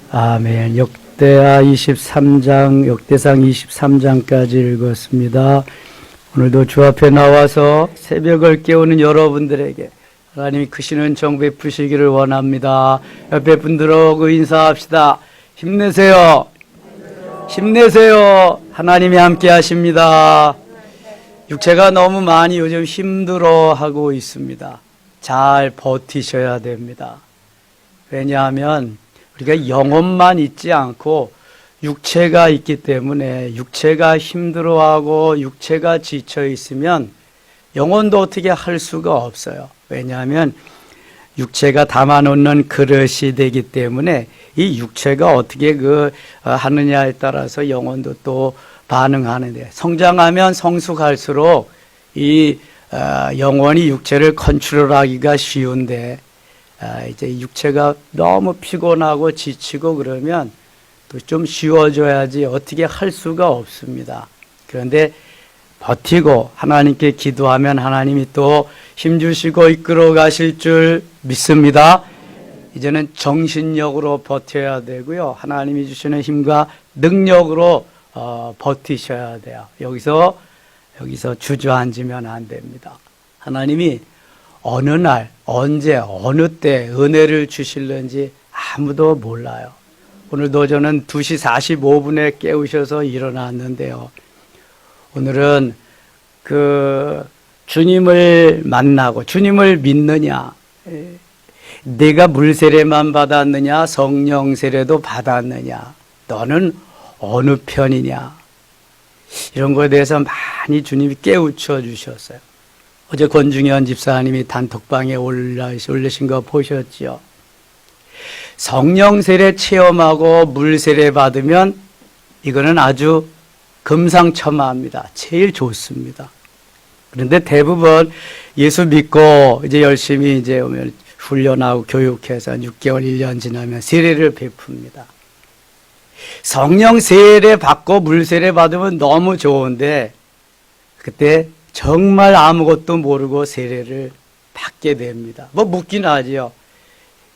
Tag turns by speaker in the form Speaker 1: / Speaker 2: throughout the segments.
Speaker 1: 아멘. 역대상 23장까지 읽었습니다. 오늘도 주 앞에 나와서 새벽을 깨우는 여러분들에게 하나님이 크시는 정 베푸시기를 원합니다. 옆에 분들하고 인사합시다. 힘내세요. 힘내세요. 하나님이 함께 하십니다. 육체가 너무 많이 요즘 힘들어하고 있습니다. 잘 버티셔야 됩니다. 왜냐하면 우리가 영혼만 있지 않고 육체가 있기 때문에 육체가 힘들어하고 육체가 지쳐 있으면 영혼도 어떻게 할 수가 없어요. 왜냐하면 육체가 담아놓는 그릇이 되기 때문에 이 육체가 어떻게 하느냐에 따라서 영혼도 또 반응하는데, 성장하면 성숙할수록 이 영혼이 육체를 컨트롤하기가 쉬운데, 이제 육체가 너무 피곤하고 지치고 그러면 또 좀 쉬워져야지 어떻게 할 수가 없습니다. 그런데 버티고 하나님께 기도하면 하나님이 또 힘주시고 이끌어 가실 줄 믿습니다. 이제는 정신력으로 버텨야 되고요. 하나님이 주시는 힘과 능력으로 버티셔야 돼요. 여기서 주저앉으면 안 됩니다. 하나님이 어느 날, 언제, 어느 때 은혜를 주실는지 아무도 몰라요. 오늘도 저는 2시 45분에 깨우셔서 일어났는데요. 오늘은 주님을 만나고 주님을 믿느냐, 내가 물세례만 받았느냐, 성령 세례도 받았느냐, 너는 어느 편이냐, 이런 거에 대해서 많이 주님이 깨우쳐 주셨어요. 어제 권중현 집사님이 단톡방에 올리신 거 보셨죠? 성령 세례 체험하고 물 세례 받으면 이거는 아주 금상첨화합니다. 제일 좋습니다. 그런데 대부분 예수 믿고 이제 열심히 오면 훈련하고 교육해서 6개월, 1년 지나면 세례를 베풉니다. 성령 세례 받고 물 세례 받으면 너무 좋은데 그때 정말 아무것도 모르고 세례를 받게 됩니다. 묻긴 하지요.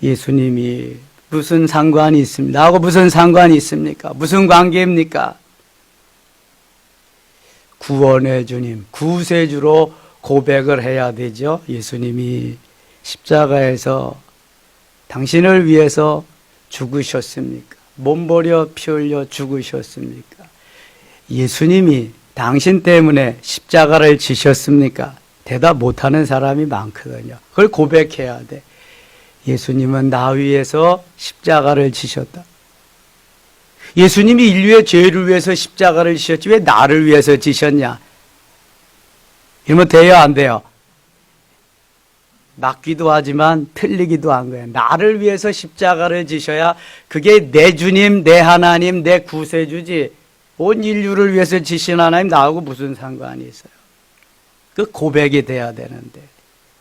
Speaker 1: 예수님이 무슨 상관이 있습니까? 나하고 무슨 상관이 있습니까? 무슨 관계입니까? 구원의 주님, 구세주로 고백을 해야 되죠. 예수님이 십자가에서 당신을 위해서 죽으셨습니까? 몸버려 피 흘려 죽으셨습니까? 예수님이 당신 때문에 십자가를 지셨습니까? 대답 못하는 사람이 많거든요. 그걸 고백해야 돼. 예수님은 나 위해서 십자가를 지셨다. 예수님이 인류의 죄를 위해서 십자가를 지셨지 왜 나를 위해서 지셨냐? 이러면 돼요, 안 돼요? 맞기도 하지만 틀리기도 한 거예요. 나를 위해서 십자가를 지셔야 그게 내 주님, 내 하나님, 내 구세주지, 온 인류를 위해서 지신 하나님 나하고 무슨 상관이 있어요? 그 고백이 돼야 되는데.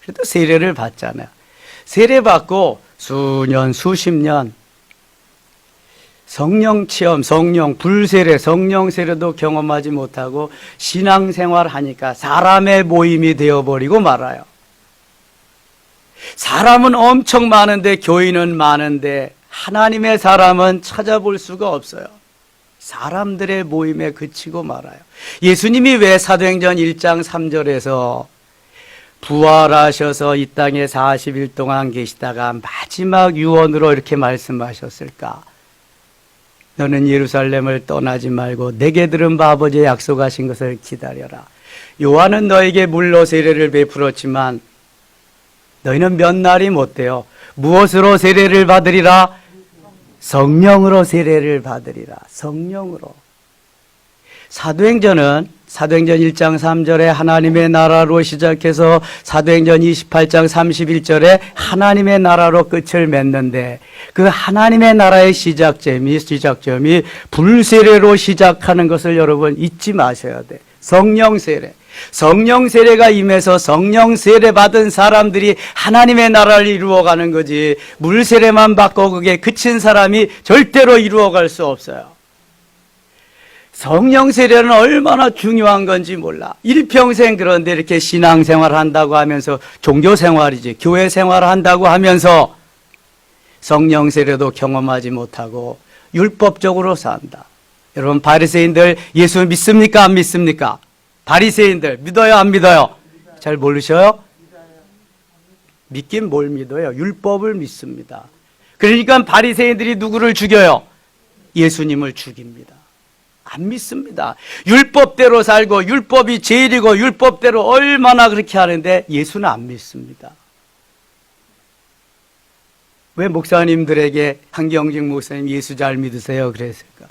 Speaker 1: 그래도 세례를 받잖아요. 세례 받고 수년, 수십 년 성령 체험, 성령 불세례, 성령 세례도 경험하지 못하고 신앙생활 하니까 사람의 모임이 되어버리고 말아요. 사람은 엄청 많은데, 교인은 많은데 하나님의 사람은 찾아볼 수가 없어요. 사람들의 모임에 그치고 말아요. 예수님이 왜 사도행전 1장 3절에서 부활하셔서 이 땅에 40일 동안 계시다가 마지막 유언으로 이렇게 말씀하셨을까? 너는 예루살렘을 떠나지 말고 내게 들은 바 아버지의 약속하신 것을 기다려라. 요한은 너에게 물로 세례를 베풀었지만 너희는 몇 날이 못 돼요. 무엇으로 세례를 받으리라? 성령으로 세례를 받으리라. 성령으로. 사도행전 1장 3절에 하나님의 나라로 시작해서 사도행전 28장 31절에 하나님의 나라로 끝을 맺는데, 그 하나님의 나라의 시작점이 불세례로 시작하는 것을 여러분 잊지 마셔야 돼. 성령 세례. 성령 세례가 임해서 성령 세례 받은 사람들이 하나님의 나라를 이루어가는 거지, 물 세례만 받고 그게 그친 사람이 절대로 이루어갈 수 없어요. 성령 세례는 얼마나 중요한 건지 몰라. 일평생 그런데 이렇게 신앙생활 한다고 하면서, 종교생활이지, 교회 생활 한다고 하면서 성령 세례도 경험하지 못하고 율법적으로 산다. 여러분, 바리새인들 예수 믿습니까? 안 믿습니까? 바리새인들 믿어요? 안 믿어요? 잘 모르셔요? 믿긴 뭘 믿어요? 율법을 믿습니다. 그러니까 바리새인들이 누구를 죽여요? 예수님을 죽입니다. 안 믿습니다. 율법대로 살고 율법이 제일이고 율법대로 얼마나 그렇게 하는데 예수는 안 믿습니다. 왜 목사님들에게 한경직 목사님 예수 잘 믿으세요 그랬을까?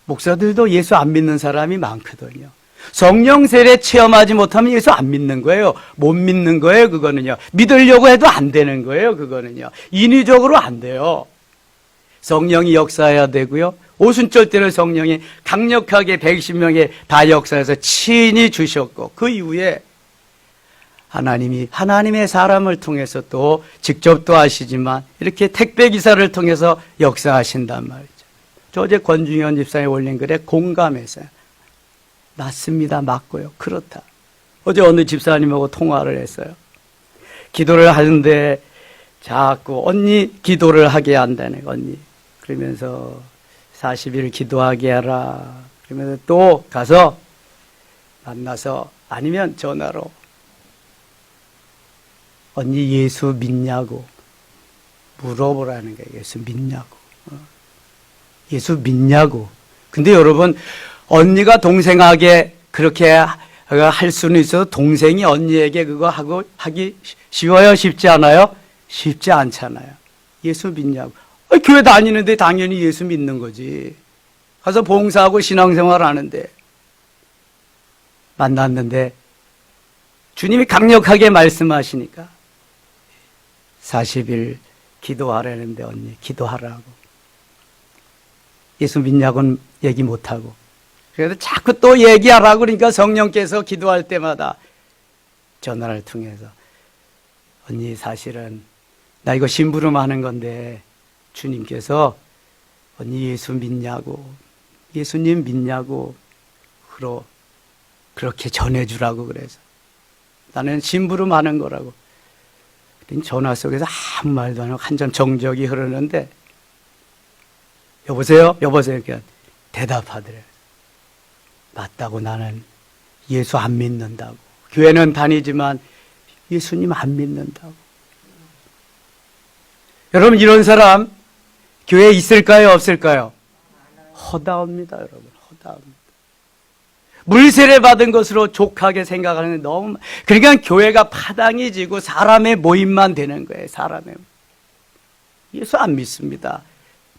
Speaker 1: 목사들도 예수 안 믿는 사람이 많거든요. 성령 세례 체험하지 못하면 예수 안 믿는 거예요. 못 믿는 거예요. 그거는요. 믿으려고 해도 안 되는 거예요. 그거는요. 인위적으로 안 돼요. 성령이 역사해야 되고요. 오순절 때는 성령이 강력하게 120명에 다 역사해서 친히 주셨고, 그 이후에 하나님이 하나님의 사람을 통해서 또 직접 또 하시지만 이렇게 택배 기사를 통해서 역사하신단 말이죠. 저 어제 권중현 집사에 올린 글에 공감했어요. 맞습니다. 맞고요. 그렇다. 어제 어느 집사님하고 통화를 했어요. 기도를 하는데 자꾸 언니 기도를 하게 한다네. 언니. 그러면서 40일 기도하게 하라. 그러면서 또 가서 만나서 아니면 전화로 언니 예수 믿냐고 물어보라는 거예요. 예수 믿냐고. 예수 믿냐고. 근데 여러분, 언니가 동생에게 그렇게 할 수는 있어도 동생이 언니에게 그거 하기 쉬워요? 쉽지 않아요? 쉽지 않잖아요. 예수 믿냐고. 교회 다니는데 당연히 예수 믿는 거지. 가서 봉사하고 신앙생활 하는데. 만났는데 주님이 강력하게 말씀하시니까 40일 기도하라는데 언니 기도하라고. 예수 믿냐고는 얘기 못하고. 그래서 자꾸 또 얘기하라고 그러니까 성령께서 기도할 때마다 전화를 통해서 언니 사실은 나 이거 심부름 하는 건데 주님께서 언니 예수 믿냐고 예수님 믿냐고 그렇게 전해주라고 그래서 나는 심부름 하는 거라고. 전화 속에서 아무 말도 안 하고 한참 정적이 흐르는데 여보세요? 여보세요? 그러니까 대답하더래요. 맞다고. 나는 예수 안 믿는다고. 교회는 다니지만 예수님 안 믿는다고. 여러분, 이런 사람 교회에 있을까요? 없을까요? 허다합니다. 여러분, 허다합니다. 물세례 받은 것으로 족하게 생각하는 너무, 그러니까 교회가 파당이 지고 사람의 모임만 되는 거예요. 사람의. 예수 안 믿습니다.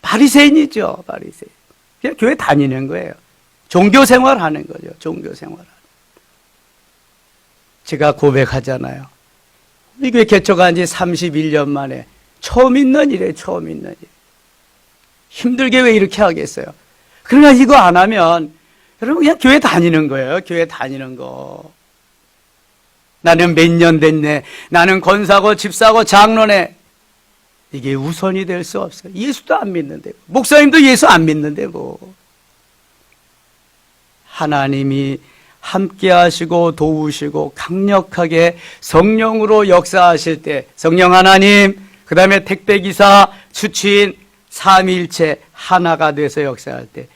Speaker 1: 바리새인이죠. 바리새인. 그냥 교회 다니는 거예요. 종교생활 하는 거죠. 종교생활. 제가 고백하잖아요. 이게 개척한 지 31년 만에 처음 있는 일이에요. 처음 있는 일. 힘들게 왜 이렇게 하겠어요? 그러나 이거 안 하면 여러분 그냥 교회 다니는 거예요. 교회 다니는 거. 나는 몇 년 됐네. 나는 권사고 집사고 장로네. 이게 우선이 될 수 없어요. 예수도 안 믿는데, 목사님도 예수 안 믿는데 뭐. 하나님이 함께 하시고 도우시고 강력하게 성령으로 역사하실 때 성령 하나님, 그 다음에 택배기사, 수치인, 삼위일체 하나가 돼서 역사할 때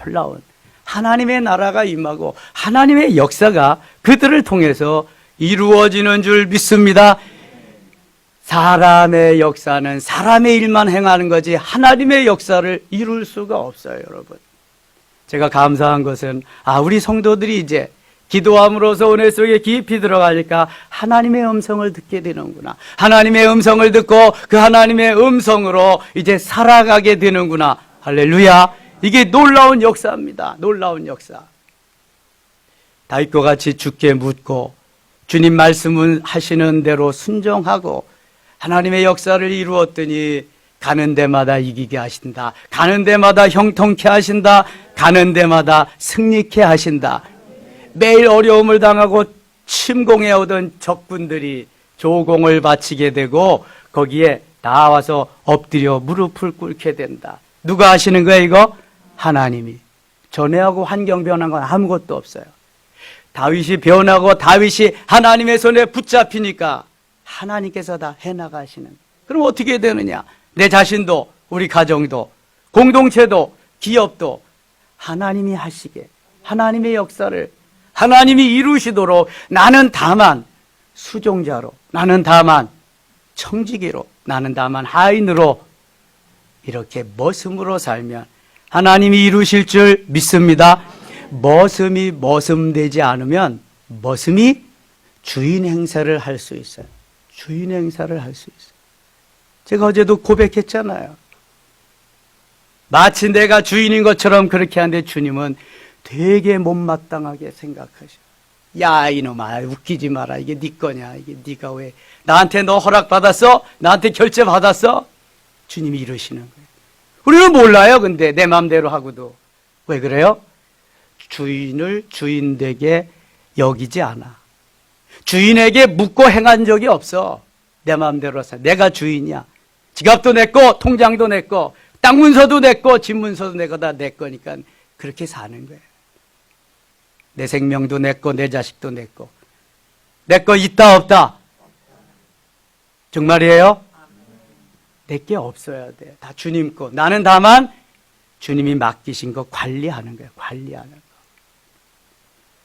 Speaker 1: 놀라운 하나님의 나라가 임하고 하나님의 역사가 그들을 통해서 이루어지는 줄 믿습니다. 사람의 역사는 사람의 일만 행하는 거지 하나님의 역사를 이룰 수가 없어요. 여러분, 제가 감사한 것은 우리 성도들이 이제 기도함으로써 은혜 속에 깊이 들어가니까 하나님의 음성을 듣게 되는구나. 하나님의 음성을 듣고 그 하나님의 음성으로 이제 살아가게 되는구나. 할렐루야. 이게 놀라운 역사입니다. 놀라운 역사. 다윗과 같이 주께 묻고 주님 말씀을 하시는 대로 순종하고 하나님의 역사를 이루었더니 가는 데마다 이기게 하신다. 가는 데마다 형통케 하신다. 가는 데마다 승리케 하신다. 매일 어려움을 당하고 침공해 오던 적군들이 조공을 바치게 되고 거기에 나와서 엎드려 무릎을 꿇게 된다. 누가 하시는 거예요 이거? 하나님이. 전에하고 환경 변한 건 아무것도 없어요. 다윗이 변하고 다윗이 하나님의 손에 붙잡히니까 하나님께서 다 해나가시는. 그럼 어떻게 되느냐? 내 자신도, 우리 가정도, 공동체도, 기업도 하나님이 하시게, 하나님의 역사를 하나님이 이루시도록 나는 다만 수종자로, 나는 다만 청지기로, 나는 다만 하인으로 이렇게 머슴으로 살면 하나님이 이루실 줄 믿습니다. 머슴이 머슴되지 않으면 머슴이 주인 행세를 할 수 있어요. 주인 행사를 할 수 있어요. 제가 어제도 고백했잖아요. 마치 내가 주인인 것처럼 그렇게 하는데 주님은 되게 못마땅하게 생각하셔. 야 이놈아, 웃기지 마라. 이게 네 거냐? 이게 네가 왜 나한테 너 허락 받았어? 나한테 결제 받았어? 주님이 이러시는 거예요. 우리는 몰라요. 근데 내 마음대로 하고도. 왜 그래요? 주인을 주인되게 여기지 않아. 주인에게 묻고 행한 적이 없어. 내 마음대로 살. 내가 주인이야. 지갑도 내 거, 통장도 내 거, 땅 문서도 내 거, 집 문서도 내 거 다 내 거니까 그렇게 사는 거예요. 내 생명도 내 거, 내 자식도 내 거. 내 거 있다 없다? 정말이에요? 내 게 없어야 돼. 다 주님 거. 나는 다만 주님이 맡기신 거 관리하는 거예요. 관리하는 거.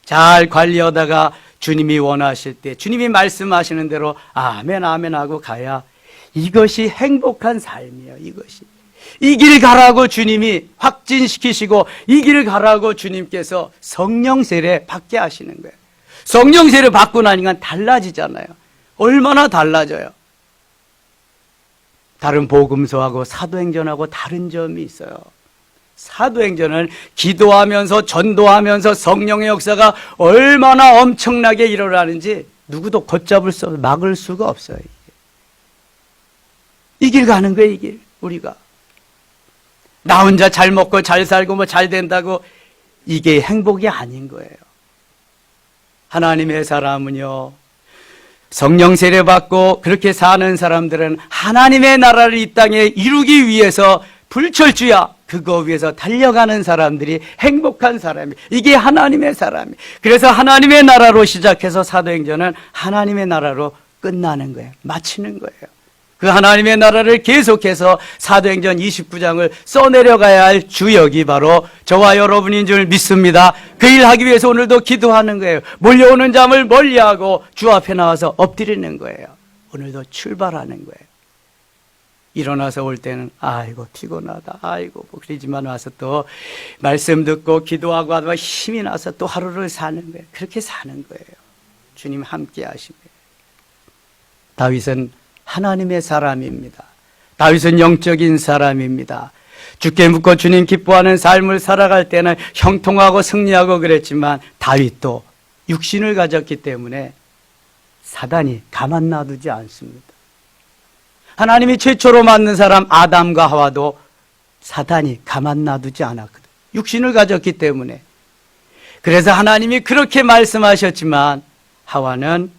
Speaker 1: 잘 관리하다가 주님이 원하실 때 주님이 말씀하시는 대로 아멘 아멘 하고 가야 이것이 행복한 삶이에요. 이것이. 이 길 가라고 주님이 확진시키시고 이 길 가라고 주님께서 성령 세례 받게 하시는 거예요. 성령 세례 받고 나니까 달라지잖아요. 얼마나 달라져요. 다른 복음서하고 사도행전하고 다른 점이 있어요. 사도행전은 기도하면서 전도하면서 성령의 역사가 얼마나 엄청나게 일어나는지 누구도 걷잡을 수 없어요. 막을 수가 없어요. 이 길 가는 거예요. 이 길. 우리가 나 혼자 잘 먹고 잘 살고 뭐 잘 된다고 이게 행복이 아닌 거예요. 하나님의 사람은요, 성령 세례 받고 그렇게 사는 사람들은 하나님의 나라를 이 땅에 이루기 위해서 불철주야 그거 위해서 달려가는 사람들이 행복한 사람이, 이게 하나님의 사람이. 그래서 하나님의 나라로 시작해서 사도행전은 하나님의 나라로 끝나는 거예요. 마치는 거예요. 그 하나님의 나라를 계속해서 사도행전 29장을 써내려가야 할 주역이 바로 저와 여러분인 줄 믿습니다. 그 일 하기 위해서 오늘도 기도하는 거예요. 몰려오는 잠을 멀리하고 주 앞에 나와서 엎드리는 거예요. 오늘도 출발하는 거예요. 일어나서 올 때는 아이고 피곤하다, 아이고 뭐 그러지만 와서 또 말씀 듣고 기도하고 하다가 힘이 나서 또 하루를 사는 거예요. 그렇게 사는 거예요. 주님 함께 하시면. 다윗은 하나님의 사람입니다. 다윗은 영적인 사람입니다. 주께 묻고 주님 기뻐하는 삶을 살아갈 때는 형통하고 승리하고 그랬지만 다윗도 육신을 가졌기 때문에 사단이 가만 놔두지 않습니다. 하나님이 최초로 만든 사람 아담과 하와도 사단이 가만 놔두지 않았거든. 육신을 가졌기 때문에. 그래서 하나님이 그렇게 말씀하셨지만 하와는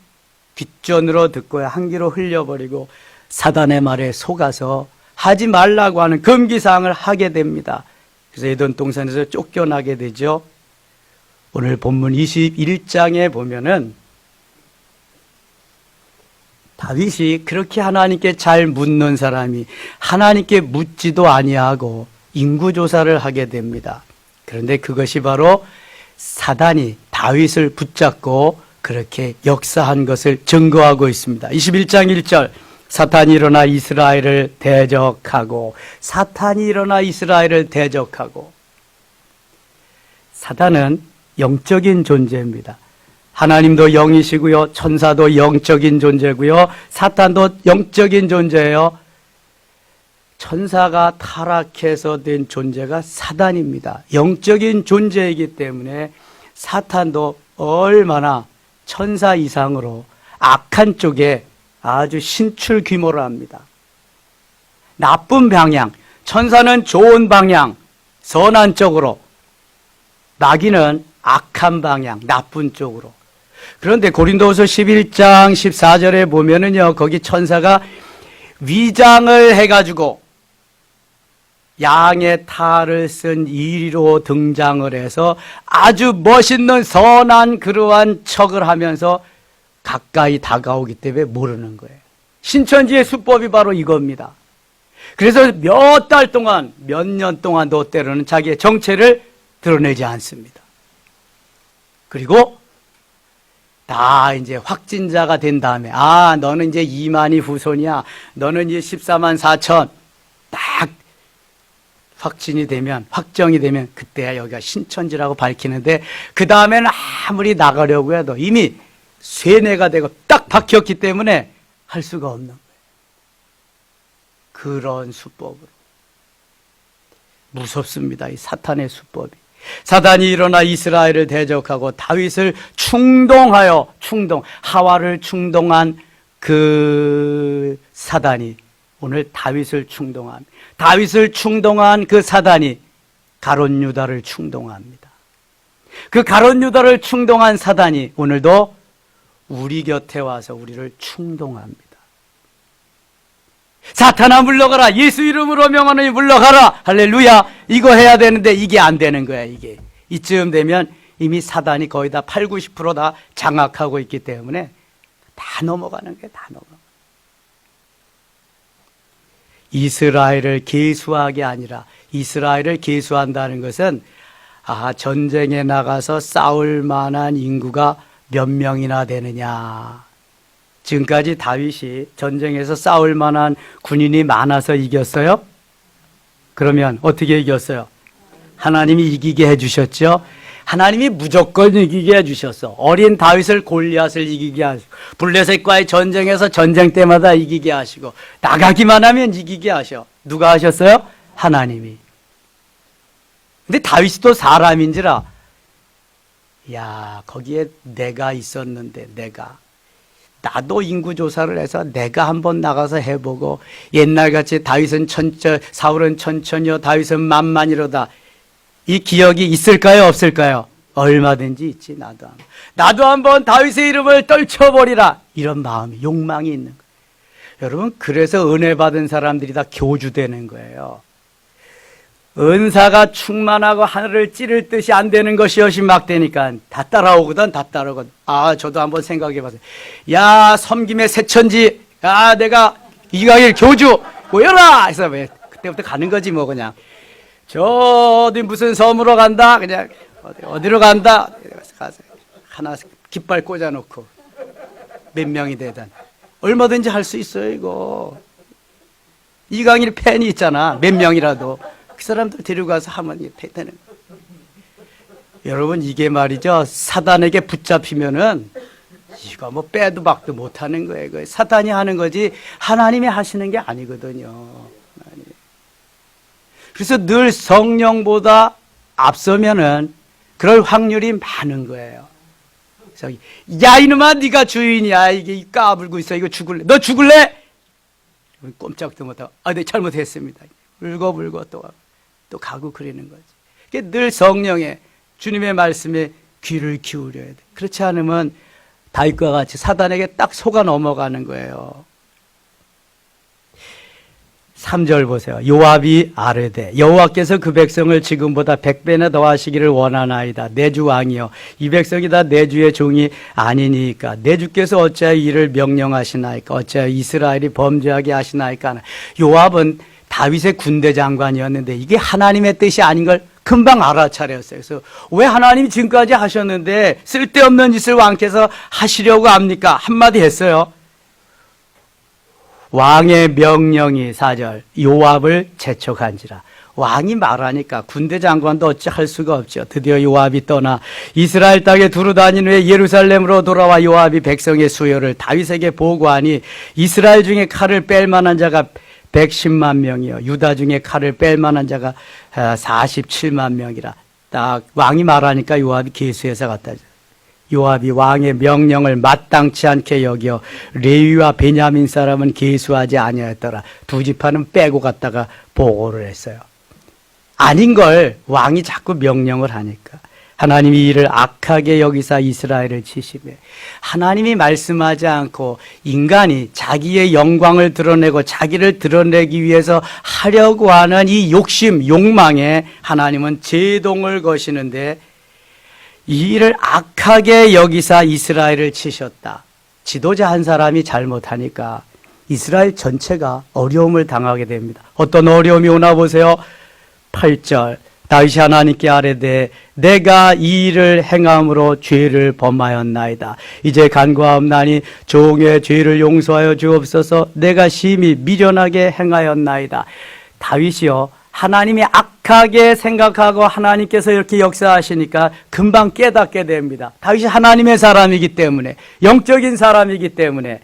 Speaker 1: 귓전으로 듣고 한 귀로 흘려버리고 사단의 말에 속아서 하지 말라고 하는 금기사항을 하게 됩니다. 그래서 에덴 동산에서 쫓겨나게 되죠. 오늘 본문 21장에 보면은 다윗이 그렇게 하나님께 잘 묻는 사람이 하나님께 묻지도 아니하고 인구조사를 하게 됩니다. 그런데 그것이 바로 사단이 다윗을 붙잡고 그렇게 역사한 것을 증거하고 있습니다. 21장 1절 사탄이 일어나 이스라엘을 대적하고, 사탄이 일어나 이스라엘을 대적하고. 사단은 영적인 존재입니다. 하나님도 영이시고요, 천사도 영적인 존재고요, 사탄도 영적인 존재예요. 천사가 타락해서 된 존재가 사단입니다. 영적인 존재이기 때문에 사탄도 얼마나 천사 이상으로 악한 쪽에 아주 신출귀몰합니다. 나쁜 방향, 천사는 좋은 방향, 선한 쪽으로, 마귀는 악한 방향, 나쁜 쪽으로. 그런데 고린도후서 11장 14절에 보면은요, 거기 천사가 위장을 해가지고 양의 탈을 쓴 이리로 등장을 해서 아주 멋있는 선한 그러한 척을 하면서 가까이 다가오기 때문에 모르는 거예요. 신천지의 수법이 바로 이겁니다. 그래서 몇 달 동안, 몇 년 동안도 때로는 자기의 정체를 드러내지 않습니다. 그리고 다 이제 확진자가 된 다음에, 너는 이제 2만이 후손이야. 너는 이제 14만 4천. 딱 확정이 되면 그때야 여기가 신천지라고 밝히는데, 그 다음에는 아무리 나가려고 해도 이미 쇠뇌가 되고 딱 박혔기 때문에 할 수가 없는 거예요. 그런 수법으로. 무섭습니다. 이 사탄의 수법이. 사단이 일어나 이스라엘을 대적하고 다윗을 하와를 충동한 그 사단이 오늘 다윗을 충동합니다. 다윗을 충동한 그 사단이 가롯 유다를 충동합니다. 그 가롯 유다를 충동한 사단이 오늘도 우리 곁에 와서 우리를 충동합니다. 사탄아 물러가라. 예수 이름으로 명하노니 물러가라. 할렐루야. 이거 해야 되는데 이게 안 되는 거야. 이게 이쯤 되면 이미 사단이 거의 다 8, 90% 장악하고 있기 때문에 다 넘어가는 거야. 다 넘어가. 이스라엘을 계수하게 아니라, 이스라엘을 계수한다는 것은 전쟁에 나가서 싸울 만한 인구가 몇 명이나 되느냐. 지금까지 다윗이 전쟁에서 싸울 만한 군인이 많아서 이겼어요? 그러면 어떻게 이겼어요? 하나님이 이기게 해주셨죠? 하나님이 무조건 이기게 해주셨어. 어린 다윗을 골리앗을 이기게 하시고, 블레셋과의 전쟁에서 전쟁 때마다 이기게 하시고, 나가기만 하면 이기게 하셔. 누가 하셨어요? 하나님이. 근데 다윗이 또 사람인지라, 거기에 내가 있었는데, 나도 인구조사를 해서 내가 한번 나가서 해보고, 옛날같이 사울은 천천히요 다윗은 만만이로다. 이 기억이 있을까요? 없을까요? 얼마든지 있지. 나도 한번 다윗의 이름을 떨쳐버리라. 이런 마음이, 욕망이 있는 거예요. 여러분, 그래서 은혜 받은 사람들이 다 교주되는 거예요. 은사가 충만하고 하늘을 찌를 듯이 안 되는 것이 여신막되니까 다 따라오거든. 저도 한번 생각해봤어요. 섬김의 새천지, 내가 이강일 교주 모여라 해서 그때부터 가는 거지 뭐. 그냥 어디 무슨 섬으로 간다, 그냥 어디로 간다, 가서 하나 깃발 꽂아놓고 몇 명이 되든 얼마든지 할 수 있어요. 이거 이강일 팬이 있잖아. 몇 명이라도 그 사람들 데리고 가서 하면 되는 거예요. 여러분, 이게 말이죠, 사단에게 붙잡히면은 이거 뭐 빼도 박도 못하는 거예요. 사단이 하는 거지 하나님이 하시는 게 아니거든요. 그래서 늘 성령보다 앞서면은 그럴 확률이 많은 거예요. 그래서 이놈아, 네가 주인이야. 이게 까불고 있어. 이거 죽을래? 너 죽을래? 꼼짝도 못하고, 네, 잘못했습니다. 울고 또 가고 그러는 거지. 그게 늘 성령의 주님의 말씀에 귀를 기울여야 돼. 그렇지 않으면 다윗과 같이 사단에게 딱 속아 넘어가는 거예요. 3절 보세요. 요압이 아뢰되 여호와께서 그 백성을 지금보다 100배나 더하시기를 원하나이다. 내 주 왕이여, 이 백성이 다 내 주의 종이 아니니까 내 주께서 어찌하여 이를 명령하시나이까? 어찌하여 이스라엘이 범죄하게 하시나이까? 요압은 다윗의 군대 장관이었는데 이게 하나님의 뜻이 아닌 걸 금방 알아차렸어요. 그래서 왜 하나님이 지금까지 하셨는데 쓸데없는 짓을 왕께서 하시려고 합니까? 한마디 했어요. 왕의 명령이 4절 요압을 재촉한지라. 왕이 말하니까 군대 장관도 어찌 할 수가 없죠. 드디어 요압이 떠나 이스라엘 땅에 두루 다닌 후에 예루살렘으로 돌아와 요압이 백성의 수요를 다윗에게 보고하니 이스라엘 중에 칼을 뺄 만한 자가 110만 명이요 유다 중에 칼을 뺄 만한 자가 47만 명이라. 딱 왕이 말하니까 요압이 계수해서 갖다 줘. 요압이 왕의 명령을 마땅치 않게 여겨 레위와 베냐민 사람은 계수하지 아니하였더라. 두 지파는 빼고 갔다가 보고를 했어요. 아닌 걸 왕이 자꾸 명령을 하니까 하나님이 이를 악하게 여기사 이스라엘을 치시매, 하나님이 말씀하지 않고 인간이 자기의 영광을 드러내고 자기를 드러내기 위해서 하려고 하는 이 욕심, 욕망에 하나님은 제동을 거시는데 이 일을 악하게 여기사 이스라엘을 치셨다. 지도자 한 사람이 잘못하니까 이스라엘 전체가 어려움을 당하게 됩니다. 어떤 어려움이 오나 보세요. 8절 다윗이 하나님께 아뢰되 내가 이 일을 행함으로 죄를 범하였나이다. 이제 간구하옵나니 종의 죄를 용서하여 주옵소서. 내가 심히 미련하게 행하였나이다. 다윗이요, 하나님이 악하게 생각하고 하나님께서 이렇게 역사하시니까 금방 깨닫게 됩니다. 다윗이 하나님의 사람이기 때문에, 영적인 사람이기 때문에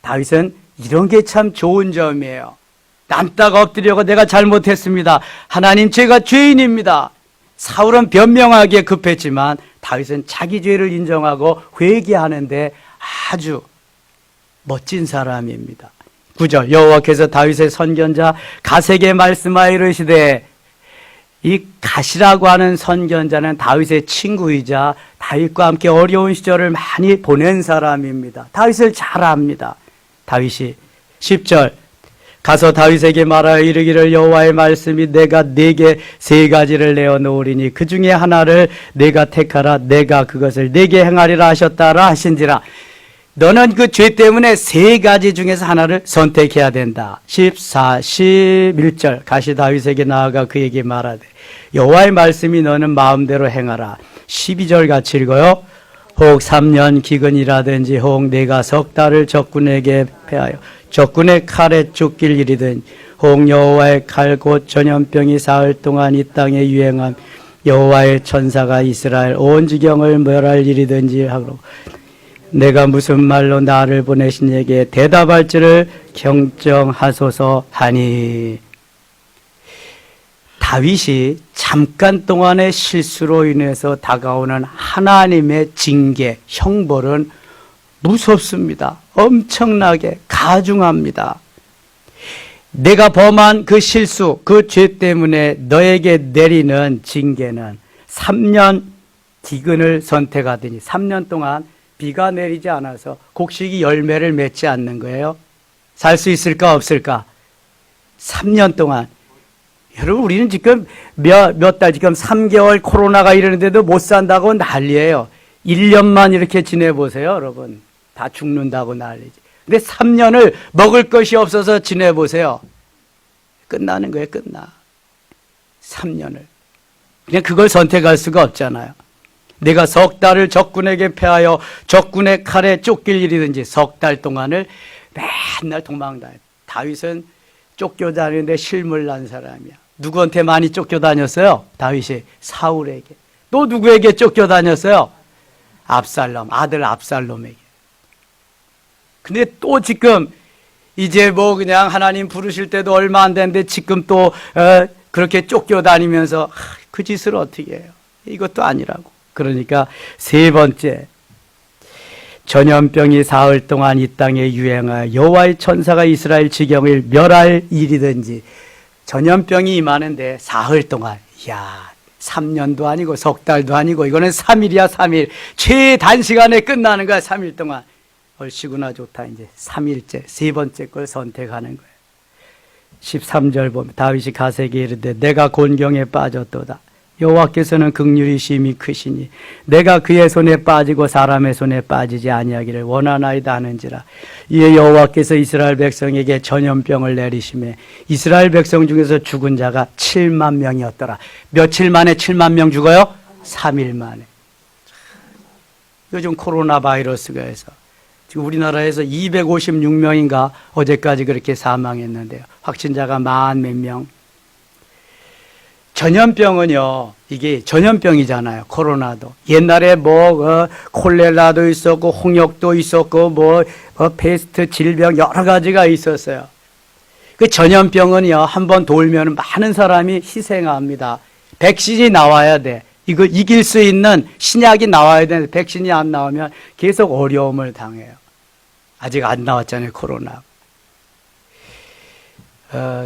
Speaker 1: 다윗은 이런 게 참 좋은 점이에요. 남다가 엎드려고 내가 잘못했습니다. 하나님, 제가 죄인입니다. 사울은 변명하기에 급했지만 다윗은 자기 죄를 인정하고 회개하는데 아주 멋진 사람입니다. 9절 여호와께서 다윗의 선견자 갓에게 말씀하여 이르시되, 이 갓이라고 하는 선견자는 다윗의 친구이자 다윗과 함께 어려운 시절을 많이 보낸 사람입니다. 다윗을 잘 압니다. 다윗이 10절 가서 다윗에게 말하여 이르기를 여호와의 말씀이 내가 네게 세 가지를 내어 놓으리니 그 중에 하나를 내가 택하라. 내가 그것을 네게 행하리라 하셨다라 하신지라. 너는 그 죄 때문에 세 가지 중에서 하나를 선택해야 된다. 14, 11절 가시 다윗에게 나아가 그에게 말하되 여호와의 말씀이 너는 마음대로 행하라. 12절 같이 읽어요. 혹 3년 기근이라든지 혹 내가 석 달을 적군에게 패하여 적군의 칼에 쫓길 일이든 혹 여호와의 칼 곧 전염병이 사흘 동안 이 땅에 유행함 여호와의 천사가 이스라엘 온 지경을 멸할 일이든지 하고 내가 무슨 말로 나를 보내신 이에게 대답할지를 경정하소서 하니. 다윗이 잠깐 동안의 실수로 인해서 다가오는 하나님의 징계, 형벌은 무섭습니다. 엄청나게 가중합니다. 내가 범한 그 실수, 그 죄 때문에 너에게 내리는 징계는 3년 기근을 선택하더니 3년 동안 비가 내리지 않아서 곡식이 열매를 맺지 않는 거예요. 살 수 있을까 없을까? 3년 동안. 여러분, 우리는 지금 몇 달, 지금 3개월 코로나가 이러는데도 못 산다고 난리예요. 1년만 이렇게 지내보세요, 여러분. 다 죽는다고 난리지. 근데 3년을 먹을 것이 없어서 지내보세요. 끝나는 거예요, 끝나. 3년을. 그냥 그걸 선택할 수가 없잖아요. 내가 석 달을 적군에게 패하여 적군의 칼에 쫓길 일이든지 석 달 동안을 맨날 도망다녀. 다윗은 쫓겨다니는데 실물 난 사람이야. 누구한테 많이 쫓겨다녔어요? 다윗이 사울에게. 또 누구에게 쫓겨다녔어요? 압살롬, 아들 압살롬에게. 근데 또 지금 이제 뭐 그냥 하나님 부르실 때도 얼마 안 됐는데 지금 또 그렇게 쫓겨다니면서 그 짓을 어떻게 해요? 이것도 아니라고. 그러니까 세 번째, 전염병이 사흘 동안 이 땅에 유행하여 여호와의 천사가 이스라엘 지경을 멸할 일이든지. 전염병이 임하는데 사흘 동안, 이야, 3년도 아니고 석 달도 아니고 이거는 3일이야 3일. 최단시간에 끝나는 거야. 3일 동안. 얼씨구나 좋다. 이제 3일째 세 번째 걸 선택하는 거예요. 13절 보면 다윗이 갓에게 이르되 내가 곤경에 빠졌도다. 여호와께서는 긍휼이 심히 크시니 내가 그의 손에 빠지고 사람의 손에 빠지지 아니하기를 원하나이다 하는지라. 이에 여호와께서 이스라엘 백성에게 전염병을 내리시매 이스라엘 백성 중에서 죽은 자가 7만 명이었더라. 며칠 만에 7만 명 죽어요? 3일 만에. 요즘 코로나 바이러스가 해서 지금 우리나라에서 256명인가 어제까지 그렇게 사망했는데요. 확진자가 40만 몇 명. 전염병은요, 이게 전염병이잖아요. 코로나도. 옛날에 콜레라도 있었고, 홍역도 있었고, 페스트 질병 여러 가지가 있었어요. 그 전염병은요, 한번 돌면 많은 사람이 희생합니다. 백신이 나와야 돼. 이거 이길 수 있는 신약이 나와야 되는데, 백신이 안 나오면 계속 어려움을 당해요. 아직 안 나왔잖아요, 코로나.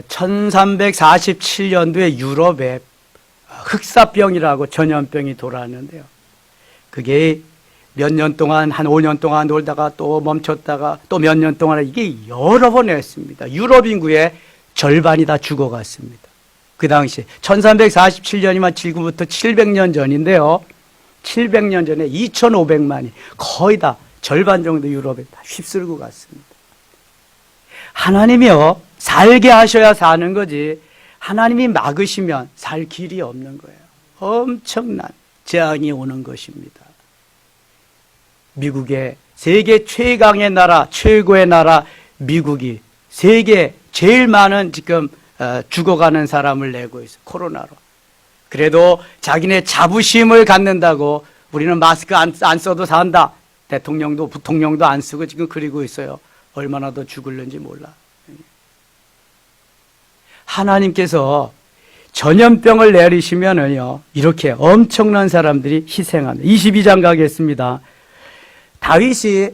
Speaker 1: 1347년도에 유럽에 흑사병이라고 전염병이 돌았는데요. 그게 몇 년 동안, 한 5년 동안 놀다가 또 멈췄다가 또 몇 년 동안 이게 여러 번 했습니다. 유럽 인구의 절반이 다 죽어갔습니다. 그 당시 1347년이면 지금부터 700년 전인데요. 700년 전에 2500만이 거의 다 절반 정도 유럽에 다 휩쓸고 갔습니다. 하나님이요, 살게 하셔야 사는 거지, 하나님이 막으시면 살 길이 없는 거예요. 엄청난 재앙이 오는 것입니다. 미국의 세계 최강의 나라, 최고의 나라 미국이 세계 제일 많은 지금 죽어가는 사람을 내고 있어요. 코로나로. 그래도 자기네 자부심을 갖는다고 우리는 마스크 안 써도 산다. 대통령도 부통령도 안 쓰고 지금 그리고 있어요. 얼마나 더 죽을는지 몰라. 하나님께서 전염병을 내리시면은요, 이렇게 엄청난 사람들이 희생합니다. 22장 가겠습니다. 다윗이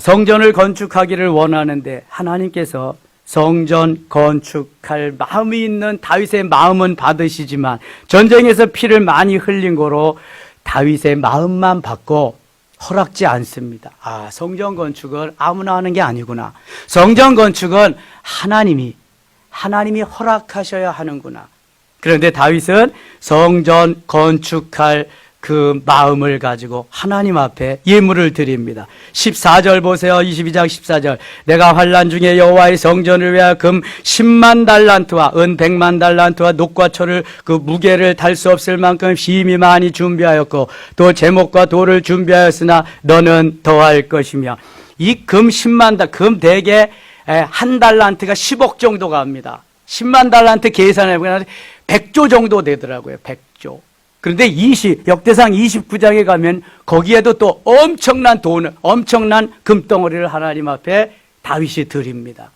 Speaker 1: 성전을 건축하기를 원하는데 하나님께서 성전 건축할 마음이 있는 다윗의 마음은 받으시지만 전쟁에서 피를 많이 흘린 거로 다윗의 마음만 받고 허락지 않습니다. 아, 성전 건축을 아무나 하는 게 아니구나. 성전 건축은 하나님이 허락하셔야 하는구나. 그런데 다윗은 성전 건축할 그 마음을 가지고 하나님 앞에 예물을 드립니다. 14절 보세요. 22장 14절. 내가 환난 중에 여호와의 성전을 위하여 금 10만 달란트와 은 100만 달란트와 녹과 철을 그 무게를 달 수 없을 만큼 심히 많이 준비하였고 또 제목과 돌을 준비하였으나 너는 더할 것이며, 이 금 10만 달, 금 대개 한 달란트가 10억 정도 갑니다. 10만 달란트 계산해보면 100조 정도 되더라고요. 100조. 그런데 역대상 29장에 가면 거기에도 또 엄청난 돈을, 엄청난 금덩어리를 하나님 앞에 다윗이 드립니다.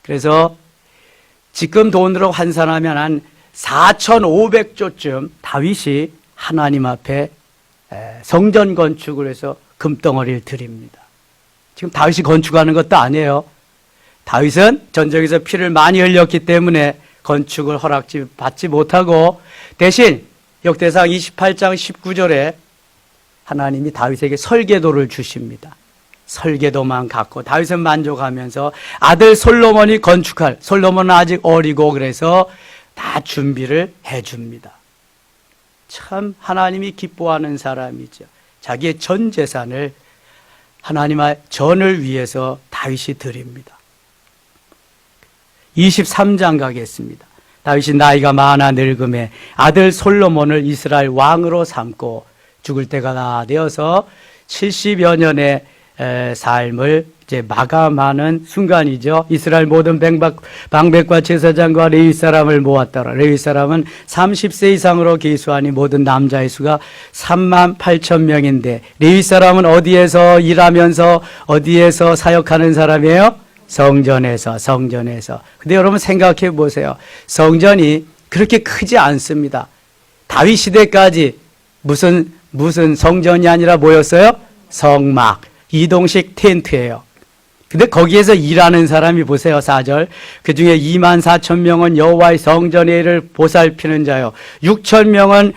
Speaker 1: 그래서 지금 돈으로 환산하면 한 4,500조쯤 다윗이 하나님 앞에 성전 건축을 해서 금덩어리를 드립니다. 지금 다윗이 건축하는 것도 아니에요. 다윗은 전쟁에서 피를 많이 흘렸기 때문에 건축을 받지 못하고 대신 역대상 28장 19절에 하나님이 다윗에게 설계도를 주십니다. 설계도만 갖고 다윗은 만족하면서 아들 솔로몬이 솔로몬은 아직 어리고 그래서 다 준비를 해줍니다. 참 하나님이 기뻐하는 사람이죠. 자기의 전 재산을 하나님의 전을 위해서 다윗이 드립니다. 23장 가겠습니다. 다윗이 나이가 많아 늙음에 아들 솔로몬을 이스라엘 왕으로 삼고 죽을 때가 다 되어서 70여 년의 삶을 이제 마감하는 순간이죠. 이스라엘 모든 방백과 제사장과 레위 사람을 모았더라. 레위 사람은 30세 이상으로 계수하니 모든 남자의 수가 3만 8천 명인데 레위 사람은 어디에서 일하면서 어디에서 사역하는 사람이에요? 성전에서. 근데 여러분 생각해 보세요. 성전이 그렇게 크지 않습니다. 다윗 시대까지 무슨 성전이 아니라 뭐였어요? 성막, 이동식 텐트예요. 근데 거기에서 일하는 사람이 보세요. 4절. 그 중에 2만 4천 명은 여호와의 성전의 일을 보살피는 자요. 6천 명은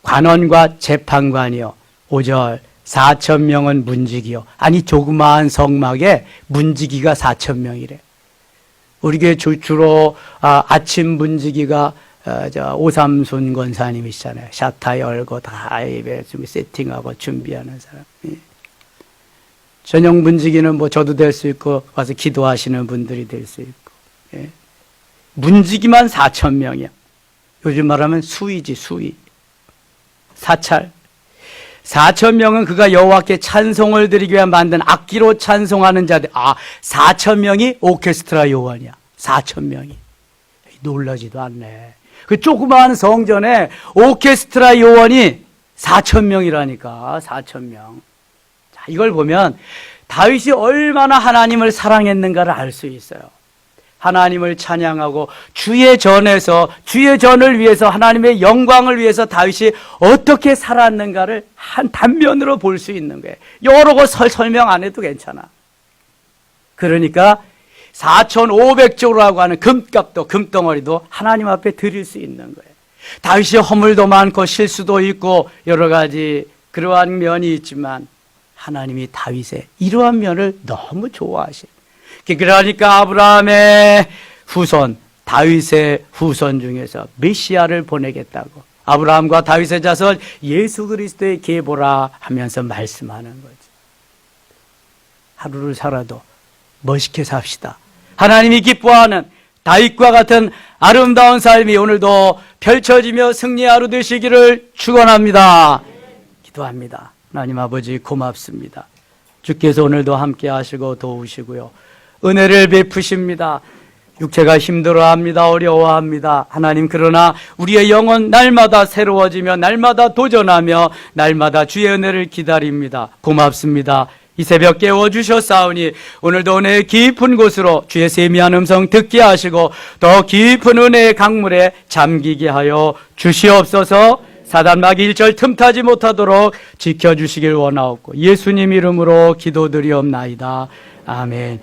Speaker 1: 관원과 재판관이요. 5절. 4천 명은 문지기요. 아니 조그마한 성막에 문지기가 4천 명이래. 우리 교회 주로 아침 문지기가 오삼순 권사님이시잖아요. 샤타 열고 다 입에 세팅하고 준비하는 사람. 저녁 문지기는 뭐 저도 될 수 있고 와서 기도하시는 분들이 될 수 있고. 예. 문지기만 4천 명이야. 요즘 말하면 수위지, 수위. 사찰. 4천 명은 그가 여호와께 찬송을 드리기 위해 만든 악기로 찬송하는 자들. 4천 명이 오케스트라 요원이야. 4천 명이. 놀라지도 않네. 그 조그마한 성전에 오케스트라 요원이 4천 명이라니까. 4천 명. 자, 이걸 보면 다윗이 얼마나 하나님을 사랑했는가를 알 수 있어요. 하나님을 찬양하고 주의 전을 위해서 하나님의 영광을 위해서 다윗이 어떻게 살았는가를 한 단면으로 볼 수 있는 거예요. 여러 거 설명 안 해도 괜찮아. 그러니까 4,500조라고 하는 금값도 금덩어리도 하나님 앞에 드릴 수 있는 거예요. 다윗이 허물도 많고 실수도 있고 여러 가지 그러한 면이 있지만 하나님이 다윗의 이러한 면을 너무 좋아하시는. 그러니까 아브라함의 후손, 다윗의 후손 중에서 메시아를 보내겠다고 아브라함과 다윗의 자손 예수 그리스도의 계보라 하면서 말씀하는 거죠. 하루를 살아도 멋있게 삽시다. 하나님이 기뻐하는 다윗과 같은 아름다운 삶이 오늘도 펼쳐지며 승리의 하루 되시기를 축원합니다. 기도합니다. 하나님 아버지 고맙습니다. 주께서 오늘도 함께 하시고 도우시고요. 은혜를 베푸십니다. 육체가 힘들어합니다. 어려워합니다. 하나님, 그러나 우리의 영혼 날마다 새로워지며 날마다 도전하며 날마다 주의 은혜를 기다립니다. 고맙습니다. 이 새벽 깨워주셨사오니 오늘도 은혜의 깊은 곳으로 주의 세미한 음성 듣게 하시고 더 깊은 은혜의 강물에 잠기게 하여 주시옵소서. 사단마귀 일절 틈타지 못하도록 지켜주시길 원하옵고 예수님 이름으로 기도드리옵나이다. 아멘.